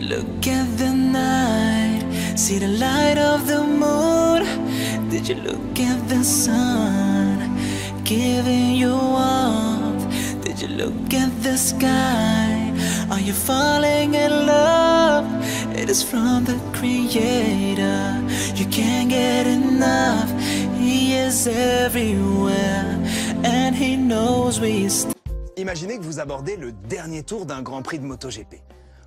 look at the night? See the light of the moon? Did you look at the sun giving you warmth? Did you look at the sky? Are you falling in love? It is from the Creator. You can't get enough. He is everywhere and he knows we stay. Imaginez que vous abordez le dernier tour d'un Grand Prix de MotoGP.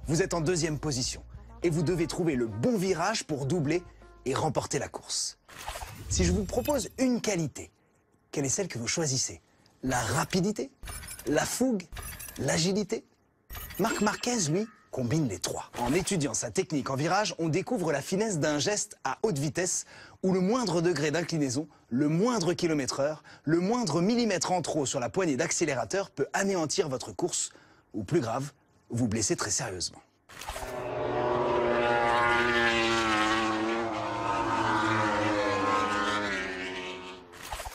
Vous êtes en deuxième position et vous devez trouver le bon virage pour doubler et remporter la course. Si je vous propose une qualité, quelle est celle que vous choisissez? La rapidité? La fougue? L'agilité? Marc Marquez, lui, combine les trois. En étudiant sa technique en virage, on découvre la finesse d'un geste à haute vitesse où le moindre degré d'inclinaison, le moindre kilomètre-heure, le moindre millimètre en trop sur la poignée d'accélérateur peut anéantir votre course ou, plus grave, vous blesser très sérieusement.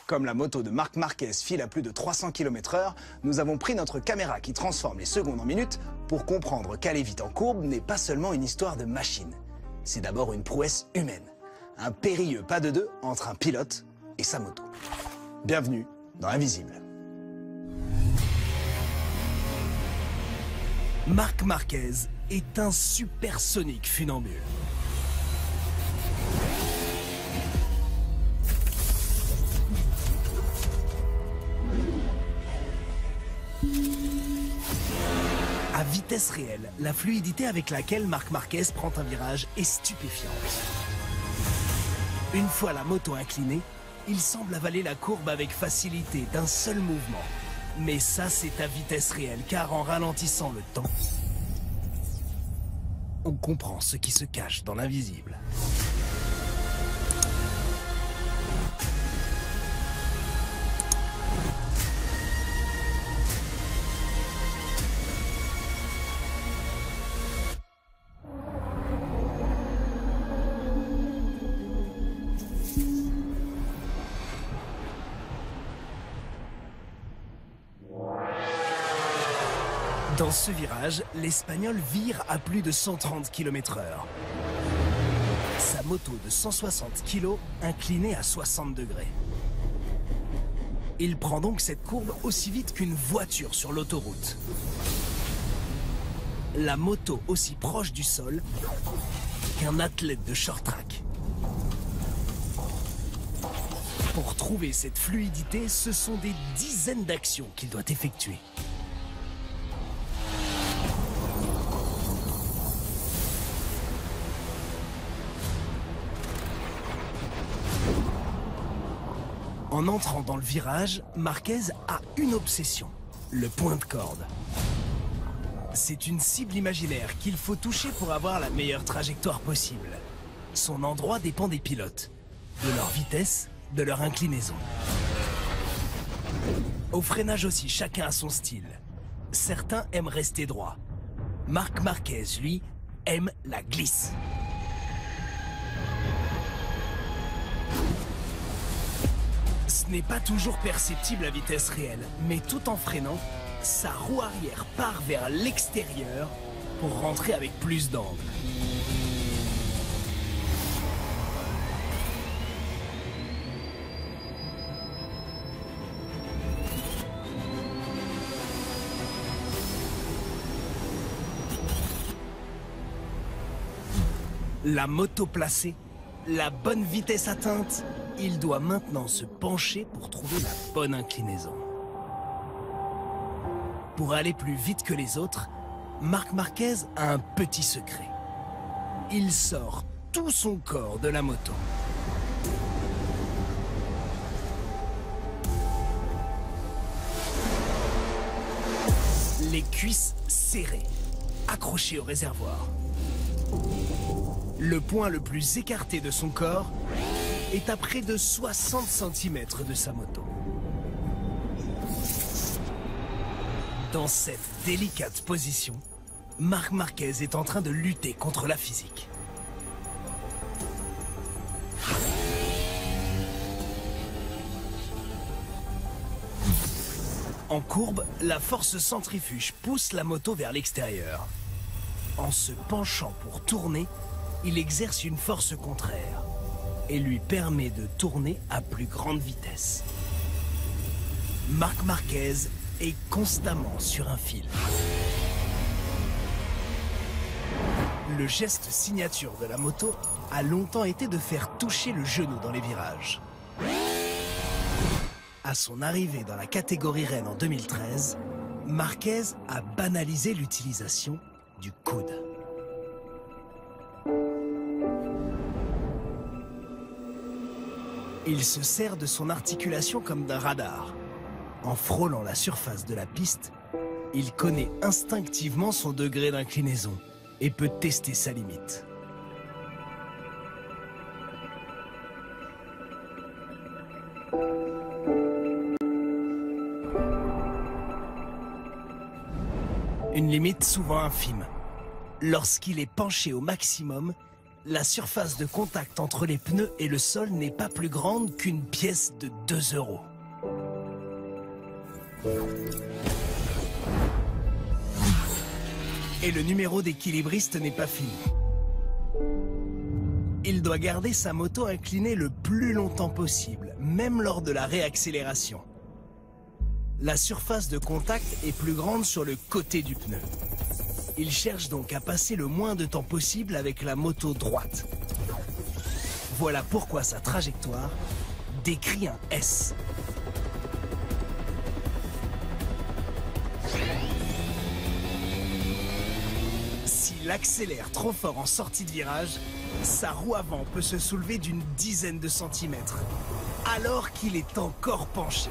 Comme la moto de Marc Marquez file à plus de 300 km/h, nous avons pris notre caméra qui transforme les secondes en minutes pour comprendre qu'aller vite en courbe n'est pas seulement une histoire de machine. C'est d'abord une prouesse humaine. Un périlleux pas de deux entre un pilote et sa moto. Bienvenue dans Invisible. Marc Marquez est un supersonique funambule. À vitesse réelle, la fluidité avec laquelle Marc Marquez prend un virage est stupéfiante. Une fois la moto inclinée, il semble avaler la courbe avec facilité d'un seul mouvement. Mais ça, c'est à vitesse réelle, car en ralentissant le temps, on comprend ce qui se cache dans l'invisible. Dans ce virage, l'Espagnol vire à plus de 130 km/h. Sa moto de 160 kg inclinée à 60 degrés. Il prend donc cette courbe aussi vite qu'une voiture sur l'autoroute. La moto aussi proche du sol qu'un athlète de short track. Pour trouver cette fluidité, ce sont des dizaines d'actions qu'il doit effectuer. En entrant dans le virage, Marquez a une obsession, le point de corde. C'est une cible imaginaire qu'il faut toucher pour avoir la meilleure trajectoire possible. Son endroit dépend des pilotes, de leur vitesse, de leur inclinaison. Au freinage aussi, chacun a son style. Certains aiment rester droit. Marc Marquez, lui, aime la glisse. Ce n'est pas toujours perceptible à vitesse réelle, mais tout en freinant, sa roue arrière part vers l'extérieur pour rentrer avec plus d'angle. La moto placée, la bonne vitesse atteinte, il doit maintenant se pencher pour trouver la bonne inclinaison. Pour aller plus vite que les autres, Marc Marquez a un petit secret. Il sort tout son corps de la moto. Les cuisses serrées, accrochées au réservoir. Le point le plus écarté de son corps est à près de 60 cm de sa moto. Dans cette délicate position, Marc Marquez est en train de lutter contre la physique. En courbe, la force centrifuge pousse la moto vers l'extérieur. En se penchant pour tourner, il exerce une force contraire et lui permet de tourner à plus grande vitesse. Marc Marquez est constamment sur un fil. Le geste signature de la moto a longtemps été de faire toucher le genou dans les virages. À son arrivée dans la catégorie Rennes en 2013, Marquez a banalisé l'utilisation du coude. Il se sert de son articulation comme d'un radar. En frôlant la surface de la piste, il connaît instinctivement son degré d'inclinaison et peut tester sa limite. Une limite souvent infime. Lorsqu'il est penché au maximum, la surface de contact entre les pneus et le sol n'est pas plus grande qu'une pièce de 2 €. Et le numéro d'équilibriste n'est pas fini. Il doit garder sa moto inclinée le plus longtemps possible, même lors de la réaccélération. La surface de contact est plus grande sur le côté du pneu. Il cherche donc à passer le moins de temps possible avec la moto droite. Voilà pourquoi sa trajectoire décrit un S. S'il accélère trop fort en sortie de virage, sa roue avant peut se soulever d'une dizaine de centimètres, alors qu'il est encore penché.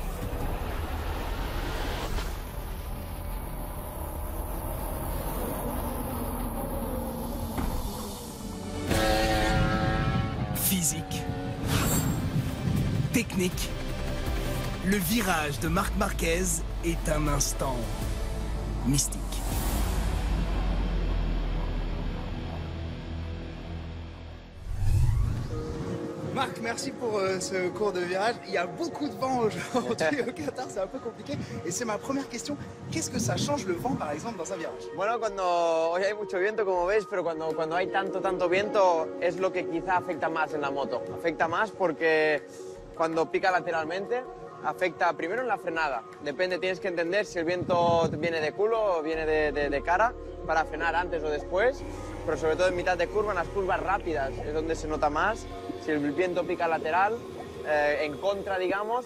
Physique, technique, le virage de Marc Marquez est un instant mystique. Marc, merci pour ce cours de virage. Il y a beaucoup de vent aujourd'hui au Qatar, c'est un peu compliqué. Et c'est ma première question. Qu'est-ce que ça change le vent, par exemple, dans un virage? Bueno, hoy hay mucho viento, como veis, pero cuando hay tanto viento es lo que quizá afecta más en la moto. Afecta más porque cuando pica lateralmente afecta primero en la frenada. Depende, tienes que entender si el viento viene de culo o viene de cara para frenar antes o después, pero sobre todo en mitad de curva, en las curvas rápidas es donde se nota más. Si el viento pica lateral, en contra, digamos,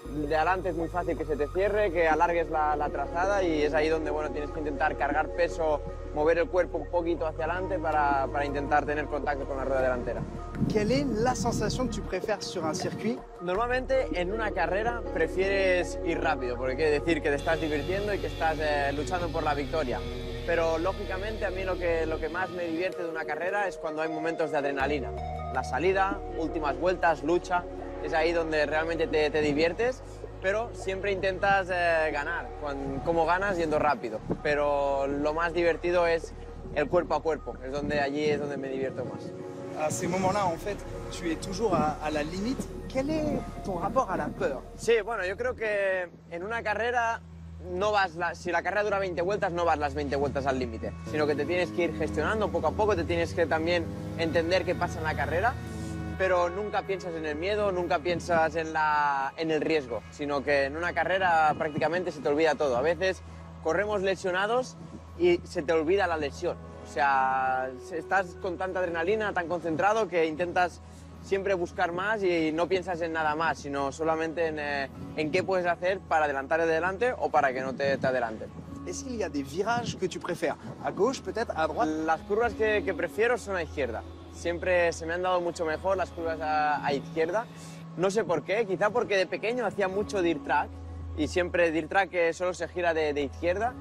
de adelante es muy fácil que se te cierre, que alargues la trazada y es ahí donde bueno, tienes que intentar cargar peso, mover el cuerpo un poquito hacia adelante para intentar tener contacto con la rueda delantera. Quelle est la sensation que tu préfères sur un circuit? Normalmente en una carrera prefieres ir rápido, porque quiere decir que te estás divirtiendo y que estás luchando por la victoria. Pero lógicamente a mí lo que más me divierte de una carrera es cuando hay momentos de adrenalina. La salida, últimas vueltas, lucha, es ahí donde realmente te diviertes, pero siempre intentas ganar. ¿Cómo ganas? Yendo rápido. Pero lo más divertido es el cuerpo a cuerpo, allí es donde me divierto más. À ces moments-là, en fait, tu es toujours à la limite. Quel est ton rapport à la peur? Sí, bueno, yo creo que en una carrera si la carrera dura 20 vueltas, no vas las 20 vueltas al límite, sino que te tienes que ir gestionando poco a poco, te tienes que también entender qué pasa en la carrera, pero nunca piensas en el miedo, nunca piensas en el riesgo, sino que en una carrera prácticamente se te olvida todo. A veces corremos lesionados y se te olvida la lesión. O sea, estás con tanta adrenalina, tan concentrado, que intentas siempre buscar más y no piensas en nada más, sino solamente en qué puedes hacer para adelantar adelante o para que no te adelanten. Est-ce qu'il y a des virages que tu préfères? À gauche, peut-être, à droite? Las curvas que prefiero son a izquierda. Siempre se me han dado mucho mejor las curvas a izquierda. No sé por qué, quizá porque de pequeño hacía mucho dirt track y siempre dirt track solo se gira de izquierda,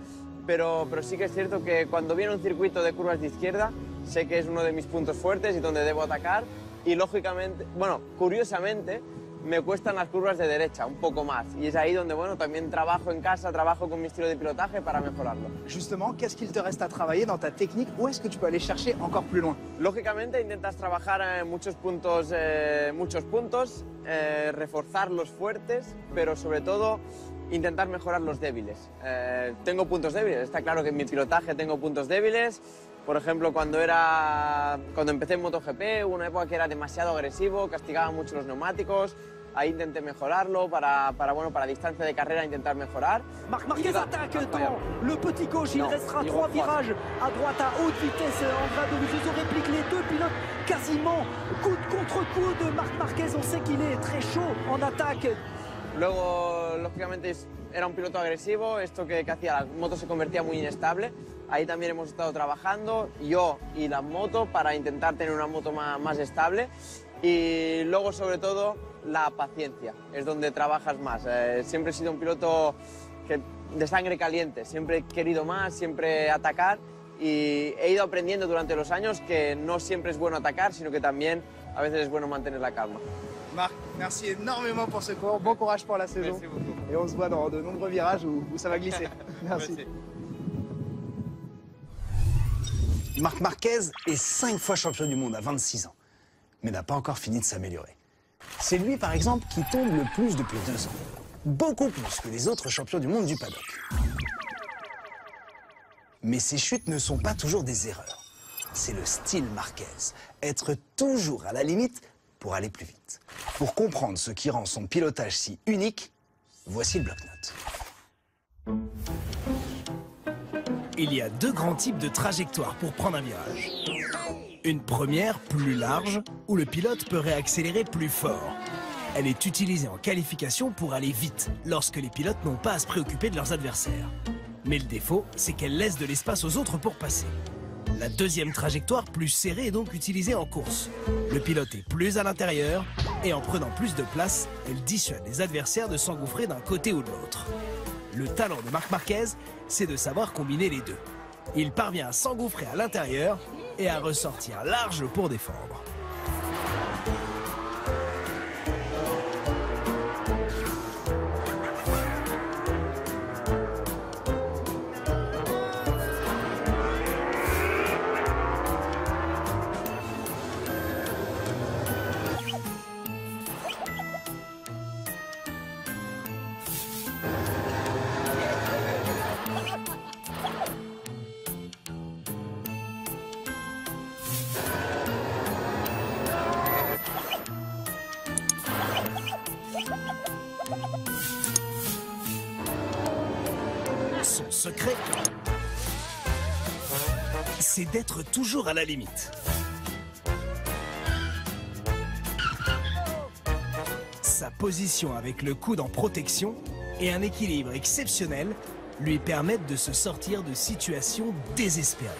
pero sí que es cierto que cuando viene un circuito de curvas de izquierda sé que es uno de mis puntos fuertes y donde debo atacar. Y lógicamente, bueno, curiosamente, me cuestan las curvas de derecha un poco más. Y es ahí donde, bueno, también trabajo en casa, trabajo con mi estilo de pilotaje para mejorarlo. Justement, qu'est-ce qu'il te reste à travailler dans ta technique? Où est-ce que tu peux aller chercher encore plus loin? Lógicamente, intentas trabajar en muchos puntos, reforzar los fuertes, pero sobre todo intentar mejorar los débiles. Tengo puntos débiles, está claro que en mi pilotaje tengo puntos débiles. Por ejemplo, cuando empecé en MotoGP, hubo una época que era demasiado agresivo, castigaba mucho los neumáticos. Ahí intenté mejorarlo para distancia de carrera intentar mejorar. Marc Marquez attaque dans le petit gauche, il restera 3 virages à droite à haute vitesse en grade de Vizoso réplique les deux pilotes quasiment coude contre coude. Marc Marquez, on sait qu'il est très chaud en attaque. Luego, lógicamente, era un piloto agresivo, esto que hacía, la moto se convertía muy inestable. Ahí también hemos estado trabajando, yo y la moto, para intentar tener una moto más estable. Y luego, sobre todo, la paciencia, es donde trabajas más. Siempre he sido un piloto de sangre caliente, siempre he querido más, siempre atacar y he ido aprendiendo durante los años que no siempre es bueno atacar, sino que también a veces es bueno mantener la calma. Marc, merci énormément pour ce cours, bon courage pour la saison. Merci beaucoup. Et on se voit dans de nombreux virages où ça va glisser. Merci. Marc Marquez est 5 fois champion du monde à 26 ans, mais n'a pas encore fini de s'améliorer. C'est lui, par exemple, qui tombe le plus depuis 2 ans. Beaucoup plus que les autres champions du monde du paddock. Mais ces chutes ne sont pas toujours des erreurs. C'est le style Marquez. Être toujours à la limite pour aller plus vite. Pour comprendre ce qui rend son pilotage si unique, voici le bloc-notes. Il y a 2 grands types de trajectoires pour prendre un virage. Une première, plus large, où le pilote peut réaccélérer plus fort. Elle est utilisée en qualification pour aller vite, lorsque les pilotes n'ont pas à se préoccuper de leurs adversaires. Mais le défaut, c'est qu'elle laisse de l'espace aux autres pour passer. La deuxième trajectoire, plus serrée, est donc utilisée en course. Le pilote est plus à l'intérieur, et en prenant plus de place, elle dissuade les adversaires de s'engouffrer d'un côté ou de l'autre. Le talent de Marc Marquez, c'est de savoir combiner les deux. Il parvient à s'engouffrer à l'intérieur et à ressortir large pour défendre. Son secret, c'est d'être toujours à la limite. Sa position avec le coude en protection et un équilibre exceptionnel lui permettent de se sortir de situations désespérées.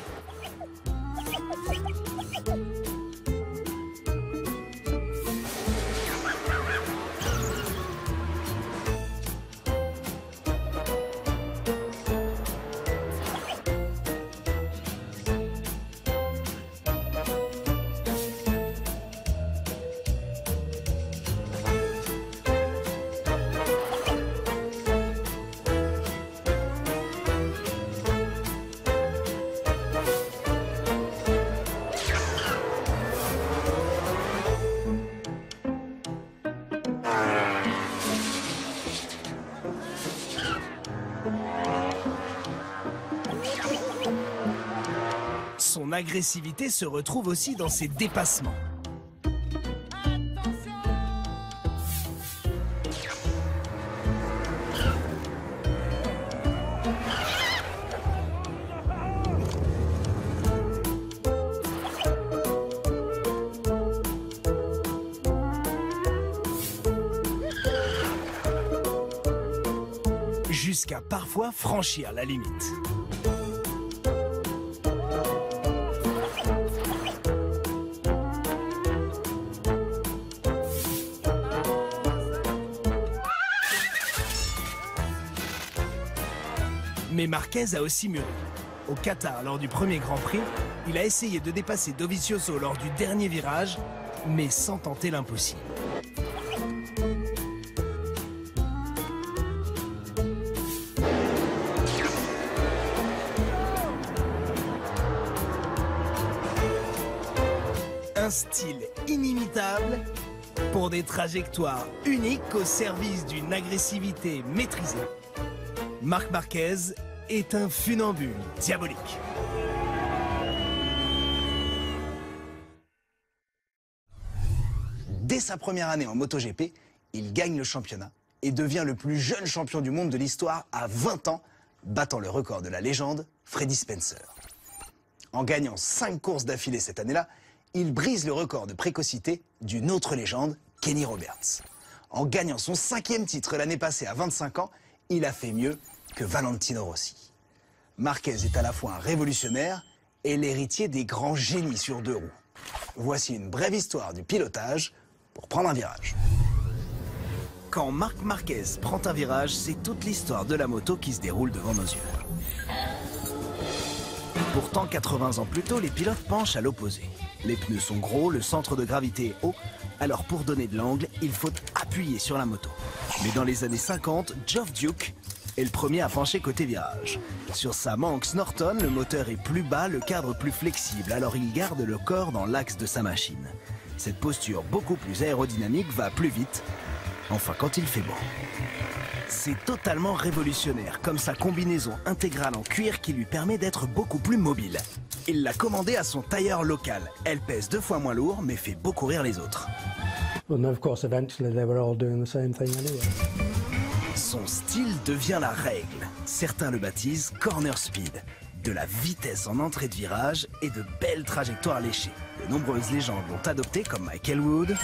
Son agressivité se retrouve aussi dans ses dépassements. Jusqu'à parfois franchir la limite. Mais Marquez a aussi mûri. Au Qatar, lors du premier Grand Prix, il a essayé de dépasser Dovizioso lors du dernier virage, mais sans tenter l'impossible. Un style inimitable pour des trajectoires uniques au service d'une agressivité maîtrisée. Marc Marquez est un funambule diabolique. Dès sa première année en MotoGP, il gagne le championnat et devient le plus jeune champion du monde de l'histoire à 20 ans, battant le record de la légende Freddie Spencer. En gagnant 5 courses d'affilée cette année-là, il brise le record de précocité d'une autre légende, Kenny Roberts. En gagnant son 5e titre l'année passée à 25 ans, il a fait mieux que Valentino Rossi. Marquez est à la fois un révolutionnaire et l'héritier des grands génies sur 2 roues. Voici une brève histoire du pilotage pour prendre un virage. Quand Marc Marquez prend un virage, c'est toute l'histoire de la moto qui se déroule devant nos yeux. Pourtant, 80 ans plus tôt, les pilotes penchent à l'opposé. Les pneus sont gros, le centre de gravité est haut, alors pour donner de l'angle, il faut appuyer sur la moto. Mais dans les années 50, Geoff Duke est le premier à pencher côté virage. Sur sa Manx Norton, le moteur est plus bas, le cadre plus flexible, alors il garde le corps dans l'axe de sa machine. Cette posture beaucoup plus aérodynamique va plus vite, enfin quand il fait beau. C'est totalement révolutionnaire, comme sa combinaison intégrale en cuir qui lui permet d'être beaucoup plus mobile. Il l'a commandée à son tailleur local. Elle pèse 2 fois moins lourd, mais fait beaucoup rire les autres. Well, of course, eventually they were all doing the same thing anyway. Son style devient la règle. Certains le baptisent corner speed. De la vitesse en entrée de virage et de belles trajectoires léchées. De nombreuses légendes l'ont adopté comme Michael Wood,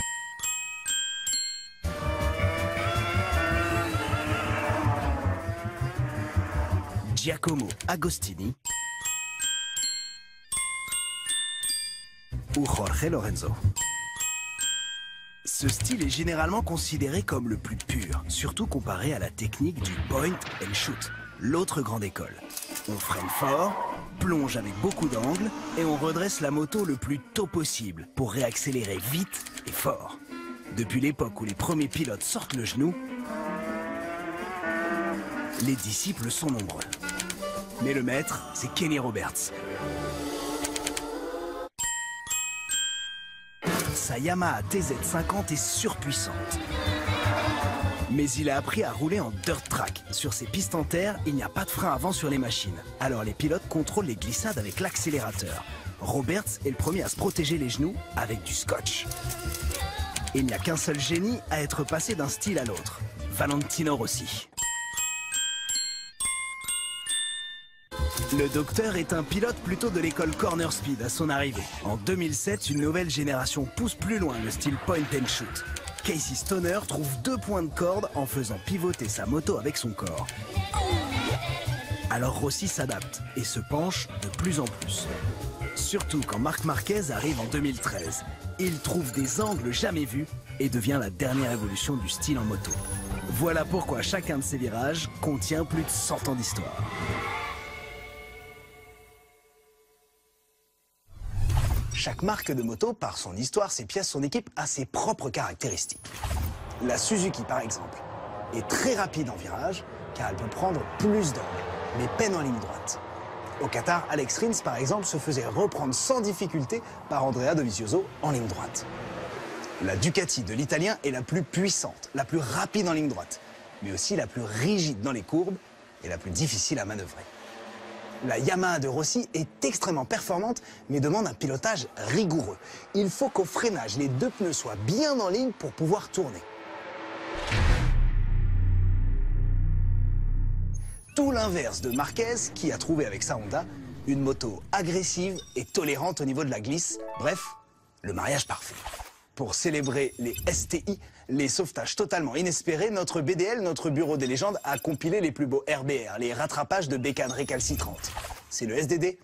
Giacomo Agostini ou Jorge Lorenzo. Ce style est généralement considéré comme le plus pur, surtout comparé à la technique du point and shoot, l'autre grande école. On freine fort, plonge avec beaucoup d'angle et on redresse la moto le plus tôt possible pour réaccélérer vite et fort. Depuis l'époque où les premiers pilotes sortent le genou, les disciples sont nombreux. Mais le maître, c'est Kenny Roberts. Sa Yamaha TZ50 est surpuissante. Mais il a appris à rouler en dirt track. Sur ces pistes en terre, il n'y a pas de frein avant sur les machines. Alors les pilotes contrôlent les glissades avec l'accélérateur. Roberts est le premier à se protéger les genoux avec du scotch. Il n'y a qu'un seul génie à être passé d'un style à l'autre, Valentino Rossi. Le docteur est un pilote plutôt de l'école Corner Speed à son arrivée. En 2007, une nouvelle génération pousse plus loin le style point and shoot. Casey Stoner trouve 2 points de corde en faisant pivoter sa moto avec son corps. Alors Rossi s'adapte et se penche de plus en plus. Surtout quand Marc Marquez arrive en 2013. Il trouve des angles jamais vus et devient la dernière évolution du style en moto. Voilà pourquoi chacun de ces virages contient plus de 100 ans d'histoire. Chaque marque de moto, par son histoire, ses pièces, son équipe, a ses propres caractéristiques. La Suzuki, par exemple, est très rapide en virage, car elle peut prendre plus d'angles, mais peine en ligne droite. Au Qatar, Alex Rins, par exemple, se faisait reprendre sans difficulté par Andrea Dovizioso en ligne droite. La Ducati de l'Italien est la plus puissante, la plus rapide en ligne droite, mais aussi la plus rigide dans les courbes et la plus difficile à manœuvrer. La Yamaha de Rossi est extrêmement performante, mais demande un pilotage rigoureux. Il faut qu'au freinage, les 2 pneus soient bien en ligne pour pouvoir tourner. Tout l'inverse de Marquez, qui a trouvé avec sa Honda une moto agressive et tolérante au niveau de la glisse. Bref, le mariage parfait. Pour célébrer les STI, les sauvetages totalement inespérés, notre BDL, notre bureau des légendes, a compilé les plus beaux RBR, les rattrapages de bécanes récalcitrantes. C'est le SDD,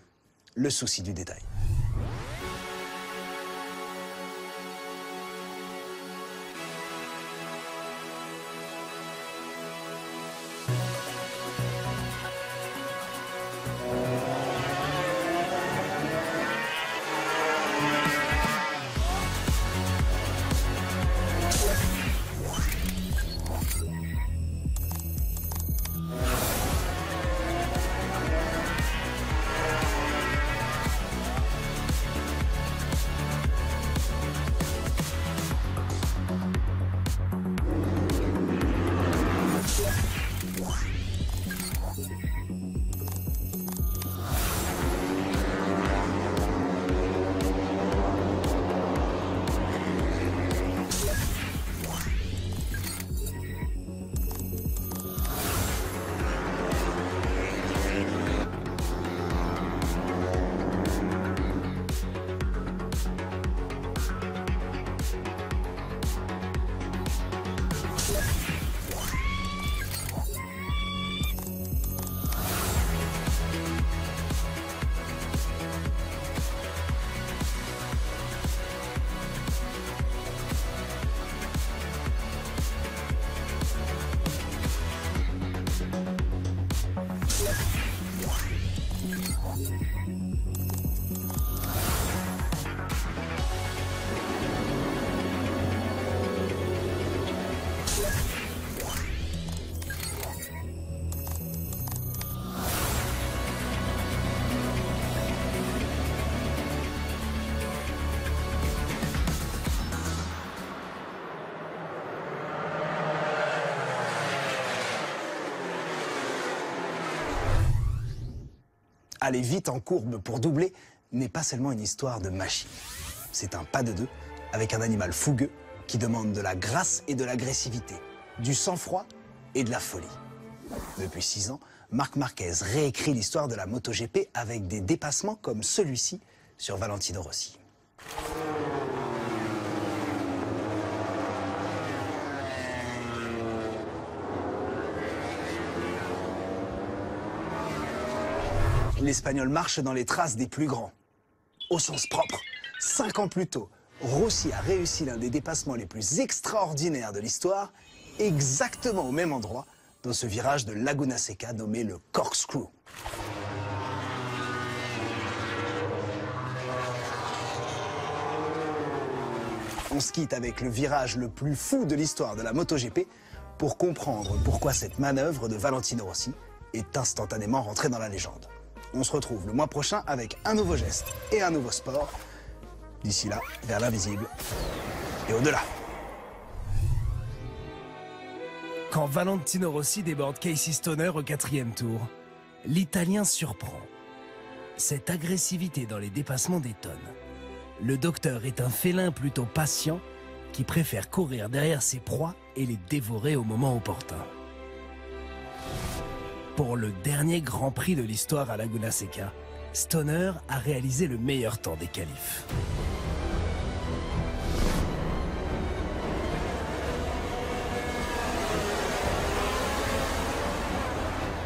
le souci du détail. aller vite en courbe pour doubler n'est pas seulement une histoire de machine. C'est un pas de deux avec un animal fougueux qui demande de la grâce et de l'agressivité, du sang-froid et de la folie. Depuis 6 ans, Marc Marquez réécrit l'histoire de la MotoGP avec des dépassements comme celui-ci sur Valentino Rossi. L'Espagnol marche dans les traces des plus grands. Au sens propre, 5 ans plus tôt, Rossi a réussi l'un des dépassements les plus extraordinaires de l'histoire, exactement au même endroit, dans ce virage de Laguna Seca nommé le Corkscrew. On se quitte avec le virage le plus fou de l'histoire de la MotoGP pour comprendre pourquoi cette manœuvre de Valentino Rossi est instantanément rentrée dans la légende. On se retrouve le mois prochain avec un nouveau geste et un nouveau sport. D'ici là, vers l'invisible et au-delà. Quand Valentino Rossi déborde Casey Stoner au 4e tour, l'Italien surprend. Cette agressivité dans les dépassements d'étonne. Le docteur est un félin plutôt patient qui préfère courir derrière ses proies et les dévorer au moment opportun. Pour le dernier Grand Prix de l'histoire à Laguna Seca, Stoner a réalisé le meilleur temps des qualifs.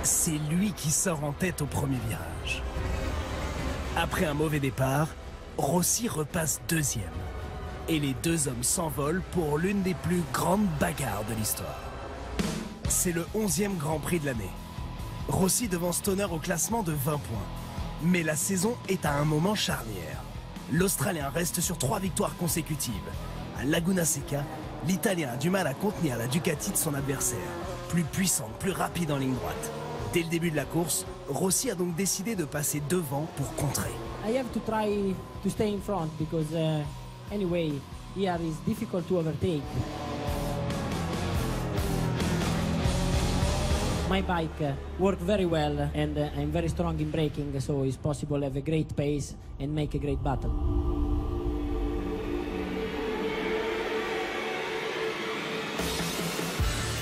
C'est lui qui sort en tête au premier virage. Après un mauvais départ, Rossi repasse 2e. Et les deux hommes s'envolent pour l'une des plus grandes bagarres de l'histoire. C'est le 11e Grand Prix de l'année. Rossi devant Stoner au classement de 20 points. Mais la saison est à un moment charnière. L'Australien reste sur 3 victoires consécutives. À Laguna Seca, l'Italien a du mal à contenir la Ducati de son adversaire. Plus puissante, plus rapide en ligne droite. Dès le début de la course, Rossi a donc décidé de passer devant pour contrer. I have to try to stay in front because anyway, here is difficult to overtake. My bike worked very well and I'm very strong in braking, so it's possible to have a great pace and make a great battle.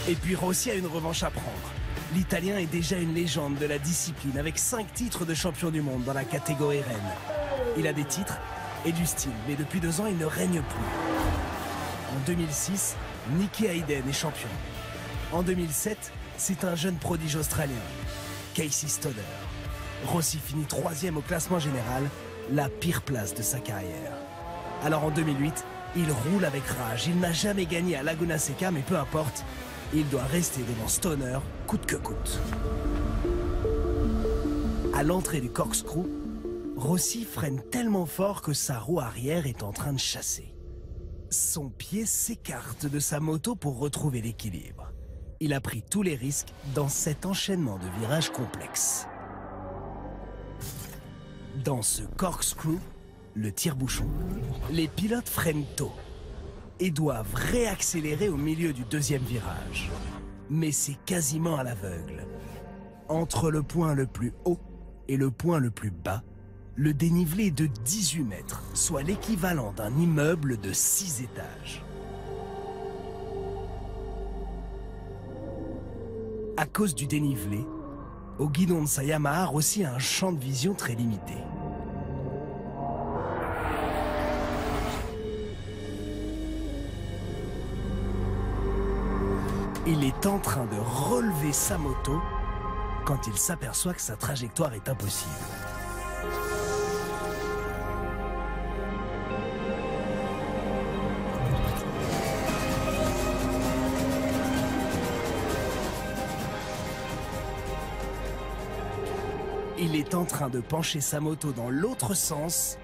Et puis Rossi a une revanche à prendre. L'Italien est déjà une légende de la discipline avec 5 titres de champion du monde dans la catégorie reine. Il a des titres et du style, mais depuis 2 ans, il ne règne plus. En 2006, Nicky Hayden est champion. En 2007, c'est un jeune prodige australien, Casey Stoner. Rossi finit 3e au classement général, la pire place de sa carrière. Alors en 2008, il roule avec rage. Il n'a jamais gagné à Laguna Seca, mais peu importe, il doit rester devant Stoner, coûte que coûte. À l'entrée du Corkscrew, Rossi freine tellement fort que sa roue arrière est en train de chasser. Son pied s'écarte de sa moto pour retrouver l'équilibre. Il a pris tous les risques dans cet enchaînement de virages complexes. Dans ce Corkscrew, le tire-bouchon, les pilotes freinent tôt et doivent réaccélérer au milieu du 2e virage. Mais c'est quasiment à l'aveugle. Entre le point le plus haut et le point le plus bas, le dénivelé est de 18 mètres, soit l'équivalent d'un immeuble de 6 étages. À cause du dénivelé, au guidon de sa Yamaha, Rossi a un champ de vision très limité. Il est en train de relever sa moto quand il s'aperçoit que sa trajectoire est impossible. Il est en train de pencher sa moto dans l'autre sens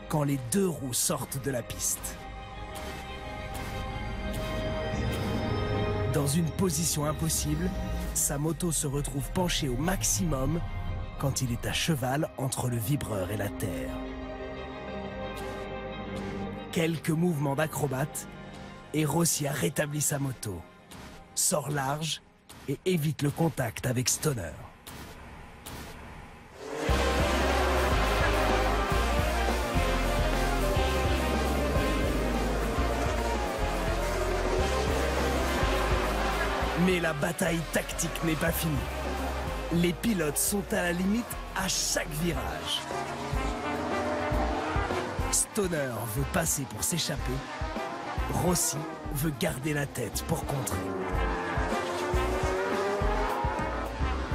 quand les 2 roues sortent de la piste. Dans une position impossible, sa moto se retrouve penchée au maximum quand il est à cheval entre le vibreur et la terre. Quelques mouvements d'acrobate et Rossi a rétabli sa moto, sort large et évite le contact avec Stoner. Mais la bataille tactique n'est pas finie. Les pilotes sont à la limite à chaque virage. Stoner veut passer pour s'échapper. Rossi veut garder la tête pour contrer.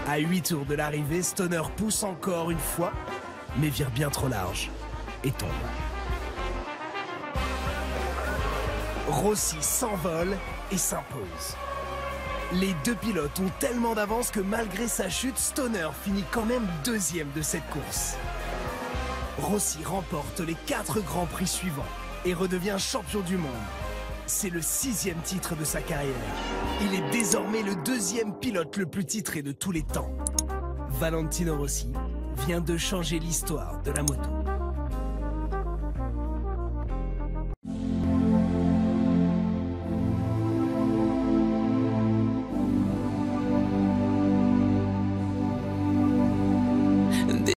À 8 tours de l'arrivée, Stoner pousse encore une fois, mais vire bien trop large et tombe. Rossi s'envole et s'impose. Les deux pilotes ont tellement d'avance que malgré sa chute, Stoner finit quand même deuxième de cette course. Rossi remporte les 4 grands prix suivants et redevient champion du monde. C'est le 6e titre de sa carrière. Il est désormais le 2e pilote le plus titré de tous les temps. Valentino Rossi vient de changer l'histoire de la moto.